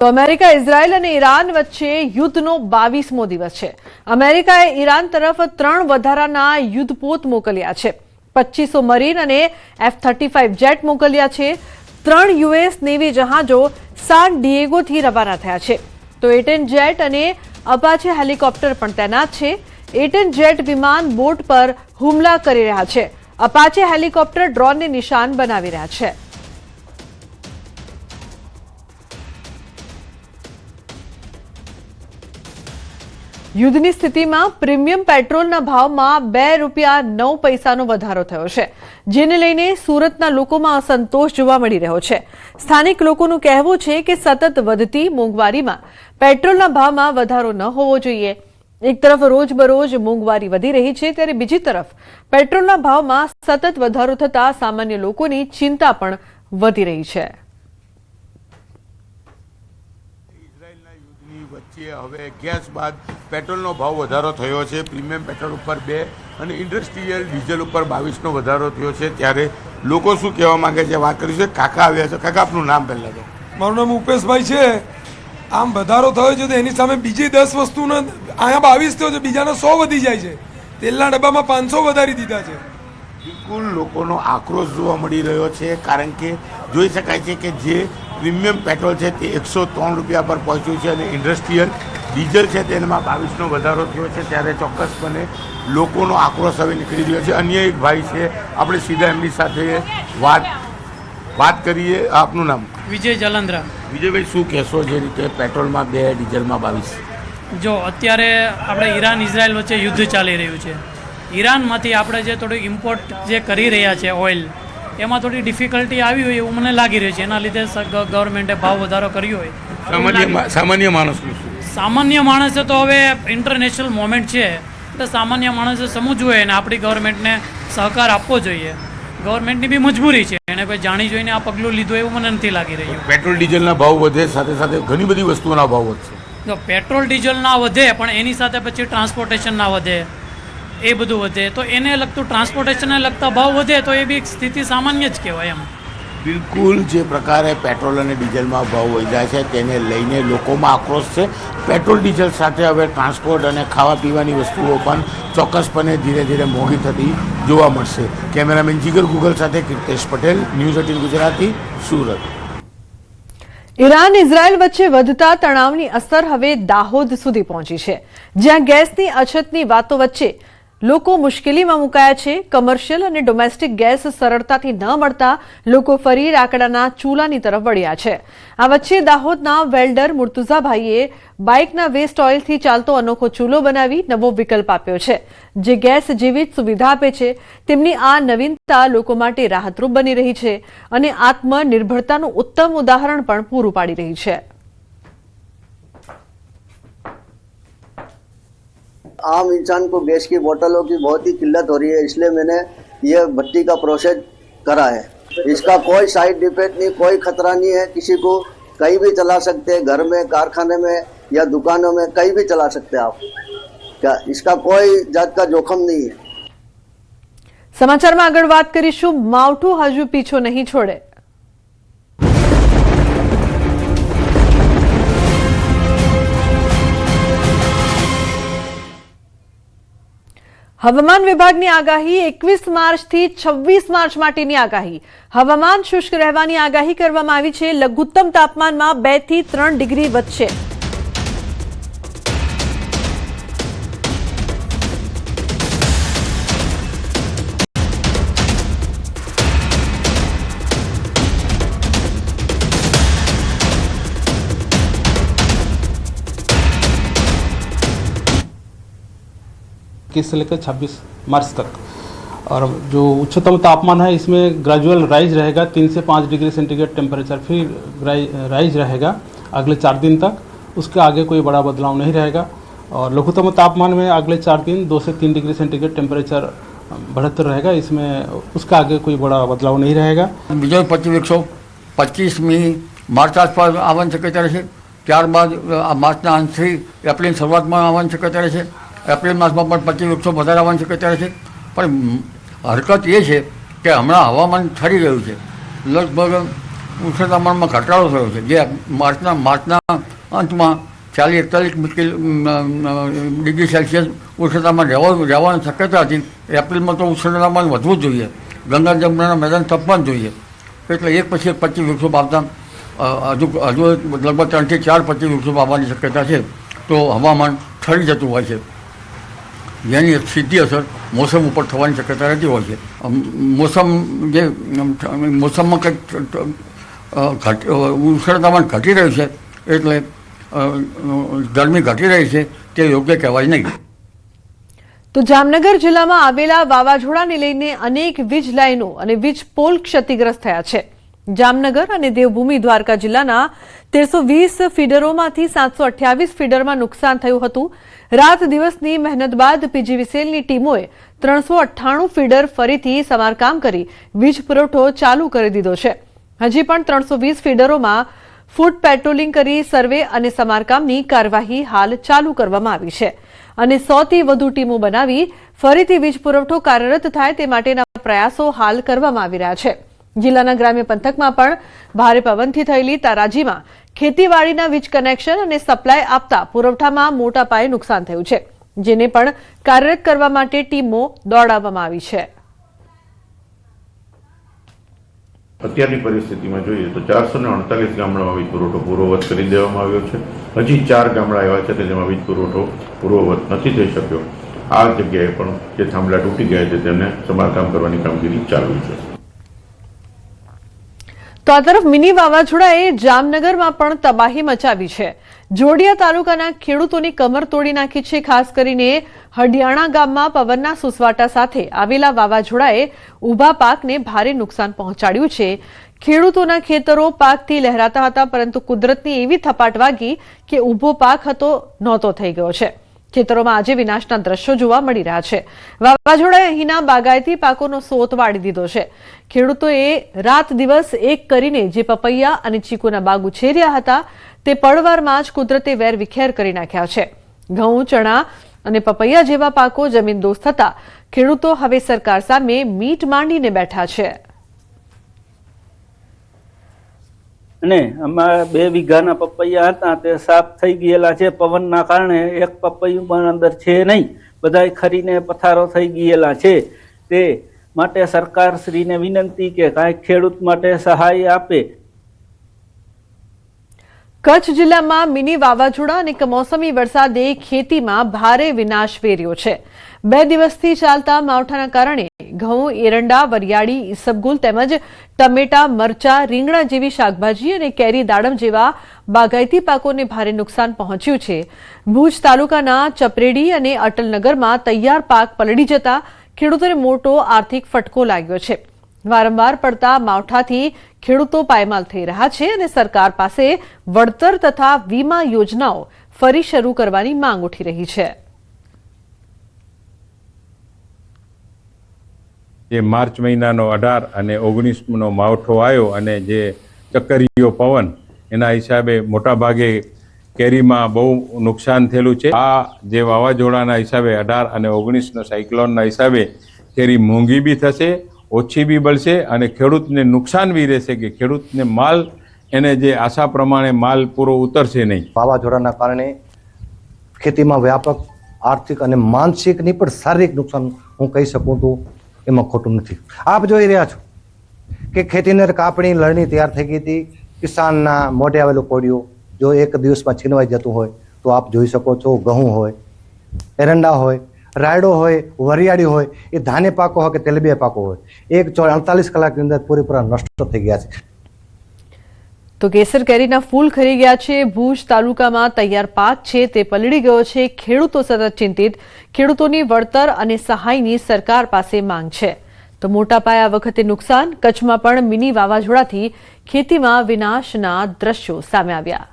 તો America Israel અને Iran વચ્ચે યુદ્ધનો 22મો દિવસ છે। અમેરિકાએ ઈરાન તરફ 3 વધારાના યુદ્ધપોત મોકલ્યા છે। 2500 મરીન અને F-35 જેટ મોકલ્યા છે। 3 યુએસ નેવી જહાજો સાન ડિએગોથી રવાના થયા છે। તો A-10 જેટ અને અપાચે હેલિકોપ્ટર પણ તૈનાત છે। A-10 જેટ વિમાન બોટ પર હુમલા કરી રહ્યા છે। અપાચે હેલિકોપ્ટર ડ્રોનને નિશાન બનાવી રહ્યા છે। યુદ્ધની સ્થિતિમાં પ્રીમિયમ પેટ્રોલના ભાવમાં ₹2.09નો વધારો થયો છે, જેને લઈને સુરતના લોકોમાં અસંતોષ જોવા મળી રહ્યો છે। સ્થાનિક લોકોનું કહેવું છે કે સતત વધતી મોંઘવારીમાં પેટ્રોલના ભાવમાં વધારો ન હોવો જોઈએ। એક તરફ રોજબરોજ મોંઘવારી વધી રહી છે, ત્યારે બીજી તરફ પેટ્રોલના ભાવમાં સતત વધારો થતા સામાન્ય લોકોની ચિંતા પણ વધી રહી છે। વચ્ચે હવે ગેસ બાદ પેટ્રોલનો ભાવ વધારો થયો છે। પ્રીમિયમ પેટ્રોલ ઉપર 2 અને ઇન્ડસ્ટ્રીયલ ડીઝલ ઉપર 22નો વધારો થયો છે। ત્યારે લોકો શું કહેવા માંગે છે, વાત કરીશું। કાકા આવ્યા છે। કાકા, આપનું નામ પહેલા તો? મારું નામ ઉપેશભાઈ છે। આમ વધારો થયો છે તો એની સામે બીજી 10 વસ્તુનો અહીંયા 22 થયો છે, બીજાનો 100 વધી જાય છે। તેલના ડબ્બામાં 500 વધારી દીધા છે। બિલકુલ લોકોનો આક્રોશ જોવા મળી રહ્યો છે, કારણ કે જોઈ શકાય છે કે જે પ્રીમિયમ પેટ્રોલ છે તે ₹103 પર પહોંચ્યું છે અને ઇન્ડસ્ટ્રીયલ ડીઝલ છે તેમાં 22નો વધારો થયો છે। ત્યારે ચોક્કસપણે લોકોનો આક્રોશ હવે નીકળી રહ્યો છે। અન્ય એક ભાઈ છે, આપણે સીધા એમની સાથે વાત કરીએ। આપનું નામ? વિજય જલંધરા। વિજયભાઈ, શું કહેશો જે રીતે પેટ્રોલમાં 2, ડીઝલમાં 22? જો અત્યારે આપણે ઈરાન ઇઝરાયલ વચ્ચે યુદ્ધ ચાલી રહ્યું છે। ઈરાનમાંથી આપણે જે થોડું ઇમ્પોર્ટ જે કરી રહ્યા છે ઓઇલ, એમાં થોડી ડિફિકલ્ટી આવી હોય એવું મને લાગી રહ્યું છે। એના લીધે ગવર્મેન્ટે ભાવ વધારો કર્યો હોય। સામાન્ય માણસે તો હવે ઇન્ટરનેશનલ મોમેન્ટ છે, એટલે સામાન્ય માણસે સમજવું હોય અને આપણી ગવર્મેન્ટને સહકાર આપવો જોઈએ। ગવર્મેન્ટની બી મજબૂરી છે, એને કોઈ જાણી જોઈને આ પગલું લીધું એવું મને નથી લાગી રહ્યું। પેટ્રોલ ડીઝલના ભાવ વધે, સાથે સાથે ઘણી બધી વસ્તુઓના ભાવ વધશે। જો પેટ્રોલ ડીઝલ ના વધે પણ એની સાથે પછી ટ્રાન્સપોર્ટેશન ના વધે, એ બધું વધે તો એને લગતું ટ્રાન્સપોર્ટેશનને લગતા ભાવ વધે તો એ બી સ્થિતિ સામાન્ય જ કહેવાય એમ। બિલકુલ જે પ્રકારે પેટ્રોલ અને ડીઝલમાં ભાવ વધ્યા છે તેને લઈને લોકોમાં આક્રોશ છે। પેટ્રોલ ડીઝલ સાથે હવે ટ્રાન્સપોર્ટ અને ખાવા પીવાની વસ્તુઓ પણ ચોક્કસપણે ધીરે ધીરે મોંઘી થતી જોવા મળશે। કેમેરામેન જીગર ગુગલ સાથે Kirtesh Patel, news 18 Gujarati, Surat. Iran Israel વચ્ચે વધતા તણાવની અસર હવે દાહોદ સુધી પહોંચી છે, જ્યાં ગેસની અછતની વાતો વચ્ચે લોકો મુશ્કેલીમાં મુકાયા છે। કમર્શિયલ અને ડોમેસ્ટિક ગેસ સરળતાથી ન મળતા લોકો ફરી લાકડાના ચૂલાની તરફ વળ્યા છે। આ વચ્ચે દાહોદના વેલ્ડર મુર્તુઝાભાઈએ બાઇકના વેસ્ટ ઓઇલથી ચાલતો અનોખો ચૂલો બનાવી નવો વિકલ્પ આપ્યો છે, જે ગેસ જેવી જ સુવિધા આપે છે। તેમની આ નવીનતા લોકો માટે રાહતરૂપ બની રહી છે અને આત્મનિર્ભરતાનું ઉત્તમ ઉદાહરણ પણ પૂરું પાડી રહી છે। आम इंसान को गैस की बोतलों की बहुत ही किल्लत हो रही है, इसलिए मैंने ये भट्टी का प्रोसेस करा है। इसका कोई साइड इफेक्ट नहीं, कोई खतरा नहीं है। किसी को कहीं भी चला सकते हैं, घर में, कारखाने में या दुकानों में, कहीं भी चला सकते हैं आप। क्या इसका कोई जात का जोखम नहीं है। સમાચારમાં આગળ વાત કરીશું। માવઠું હજુ પીછો નહીં છોડે। હવામાન વિભાગની આગાહી 21 માર્ચથી 26 માર્ચ માટેની આગાહી। હવામાન શુષ્ક રહેવાની આગાહી કરવામાં આવી છે। લઘુત્તમ તાપમાનમાં 2 થી 3 ડિગ્રી વધશે। से लेकर 26 मार्च तक। और जो उच्चतम तापमान है इसमें ग्रेजुअल राइज रहेगा, 3 से 5 डिग्री सेंटीग्रेड टेम्परेचर फिर राइज रहेगा अगले 4 दिन तक। उसके आगे कोई बड़ा बदलाव नहीं रहेगा। और लघुत्तम तापमान में अगले 4 दिन 2 से 3 डिग्री सेंटीग्रेड टेम्परेचर बढ़ता रहेगा। इसमें उसका आगे कोई बड़ा बदलाव नहीं रहेगा। બીજો 25મી માર્ચ આસપાસ આવવાની શક્યતા રહેશે। ત્યારબાદ માર્ચના અંતથી એપ્રિલની શરૂઆતમાં આવવાની શક્યતા રહેશે। એપ્રિલ માસમાં પણ 25 વધારે આવવાની શક્યતા રહેશે। પણ હરકત એ છે કે હમણાં હવામાન ઠરી ગયું છે। લગભગ ઉષ્ણતામાનમાં ઘટાડો થયો છે, જે માર્ચના અંતમાં 40-41 ડિગ્રી સેલ્સિયસ ઉષ્ણતામાન રહેવાની શક્યતા હતી. એપ્રિલમાં તો ઉષ્ણતામાન વધવું જ જોઈએ, ગંગા જમુનાના મેદાન તપવાનું જોઈએ. એટલે એક પછી એક 25 વૃક્ષો વાવતા હજુ લગભગ 3 થી 4 25 વૃક્ષો વાવવાની શક્યતા છે. તો હવામાન ઠરી જતું હોય છે, જેની સીધી અસર મોસમ ઉપર થવાની શક્યતા રહેતી હોય છે. મોસમમાં કંઈક ઉષ્ણતામાન ઘટી રહ્યું છે, એટલે ગરમી ઘટી રહી છે, તે યોગ્ય કહેવાય નહીં. તો જામનગર જિલ્લામાં આવેલા વાવાઝોડાને લઈને અનેક વીજ લાઈનો અને વીજ પોલ ક્ષતિગ્રસ્ત થયા છે. જામનગર અને દેવભૂમિ દ્વારકા જિલ્લાના 1320 ફીડરોમાંથી 728 ફીડરમાં નુકસાન થયું હતું. રાત દિવસની મહેનત બાદ પીજીવીસીએલની ટીમોએ 398 ફીડર ફરીથી સમારકામ કરી વીજ પુરવઠો ચાલુ કરી દીધો છે. હજી પણ 320 ફીડરોમાં ફૂટ પેટ્રોલિંગ કરી સર્વે અને સમારકામની કાર્યવાહી હાલ ચાલુ કરવામાં આવી છે અને 100 થી વધુ ટીમો બનાવી ફરીથી વીજ પુરવઠો કાર્યરત થાય તે માટેના પ્રયાસો હાલ કરવામાં આવી રહ્યા છે. જિલ્લાના ગ્રામ્ય પંથકમાં પણ ભારે પવનથી થયેલી તારાજીમાં ખેતીવાડીના વીજ કનેક્શન અને સપ્લાય આપતા પુરવઠામાં મોટા પાયે નુકસાન થયું છે, જેને પણ કાર્યરત કરવા માટે ટીમો દોડાવવામાં આવી છે. અત્યારની પરિસ્થિતિમાં જોઈએ તો 448 ગામડામાં વીજ પુરવઠો પૂર્વવત કરી દેવામાં આવ્યો છે. હજી 4 ગામડા એવા છે કે જેમાં વીજ પુરવઠો પૂર્વવત નથી થઈ શક્યો. આ જગ્યાએ પણ જે થાંભલા તૂટી ગયા છે તેમને સમારકામ કરવાની કામગીરી ચાલુ છે. તો આ તરફ મિની વાવાઝોડાએ જામનગરમાં પણ તબાહી મચાવી છે. જોડિયા તાલુકાના ખેડૂતોની કમર તોડી નાખી છે. ખાસ કરીને હડિયાણા ગામમાં પવનના સુસવાટા સાથે આવેલા વાવાઝોડાએ ઊભા પાકને ભારે નુકસાન પહોંચાડ્યું છે. ખેડૂતોના ખેતરો પાકથી લહેરાતા હતા, પરંતુ કુદરતની એવી થપાટ વાગી કે ઊભો પાક નહોતો થઈ ગયો છે. ખેતરોમાં આજે વિનાશના દ્રશ્યો જોવા મળી રહ્યા છે. વાવાઝોડાએ અહીંના બાગાયતી પાકોનો સોત વાળી દીધો છે. ખેડૂતોએ રાત દિવસ એક કરીને જે પપૈયા અને ચીકુના બાગ ઉછેર્યા હતા તે પળવારમાં જ કુદરતે વેર વિખેર કરી નાખ્યા છે. ઘઉં, ચણા અને પપૈયા જેવા પાકો જમીનદોસ્ત થતા ખેડૂતો હવે સરકાર સામે મીટ માંડીને બેઠા છે. અને અમારા 2 વીઘાના પપૈયા હતા તે સાફ થઈ ગયેલા છે. પવનના કારણે એક પપૈયું પણ અંદર છે નહીં, બધાય ખરીને પથારો થઈ ગયેલા છે. તે માટે સરકારશ્રીને વિનંતી કે કાંઈક ખેડૂત માટે સહાય આપે. કચ્છ જિલ્લામાં મિની વાવાઝોડા અને કમોસમી વરસાદે ખેતીમાં ભારે વિનાશ વેર્યો છે. 2 દિવસથી ચાલતા માવઠાના કારણે ઘઉં, એરંડા, વરિયાળી, ઈસબગુલ તેમજ ટમેટા, મરચા, રીંગણા જેવી શાકભાજી અને કેરી, દાડમ જેવા બાગાયતી પાકોને ભારે નુકસાન પહોંચ્યું છે. ભુજ તાલુકાના ચપરેડી અને અટલનગરમાં તૈયાર પાક પલળી જતા ખેડૂતોને મોટો આર્થિક ફટકો લાગ્યો છે. વારંવાર પડતા માવઠાથી ખેડૂતો પાયમાલ થઈ રહ્યા છે અને સરકાર પાસે વળતર તથા વીમા યોજનાઓ ફરી શરૂ કરવાની માંગ ઉઠી રહી છે. જે માર્ચ મહિનાનો 18 અને 19નો માવઠો આવ્યો અને જે ચક્કરીયો પવન, એના હિસાબે મોટાભાગે કેરીમાં બહુ નુકસાન થયેલું છે. આ જે વાવાઝોડાના હિસાબે 18 અને 19નો સાયક્લોનના હિસાબે કેરી મોંઘી બી થશે, ઓછી બી બળશે અને ખેડૂતને નુકસાન બી રહેશે કે ખેડૂતને માલ એને જે આશા પ્રમાણે માલ પૂરો ઉતરશે નહીં. વાવાઝોડાના કારણે ખેતીમાં વ્યાપક આર્થિક અને માનસિકની પણ શારીરિક નુકસાન હું કહી શકું તો એમાં ખોટું નથી. આપ જોઈ રહ્યા છો કે ખેતીની કાપણી લણણી તૈયાર થઈ ગઈ હતી. કિસાનના મોઢે આવેલું કોડિયું જો એક દિવસમાં છીનવાઈ જતું હોય તો આપ જોઈ શકો છો. ઘઉં હોય, એરંડા હોય, રાયડો હોય, વરિયાળી હોય, એ ધાન્ય પાકો હોય કે તેલીબિયા પાકો હોય, 48 કલાકની અંદર પૂરેપૂરા નષ્ટ થઈ ગયા છે. તો કેસર કેરીના ફૂલ ખરી ગયા છે. ભુજ તાલુકામાં તૈયાર પાક છે તે પલળી ગયો છે. ખેડૂતો સતત ચિંતિત. ખેડૂતોની વળતર અને સહાયની સરકાર પાસે માંગ છે. તો મોટા પાયે આ વખતે નુકસાન. કચ્છમાં પણ મિની વાવાઝોડાથી ખેતીમાં વિનાશના દ્રશ્યો સામે આવ્યા.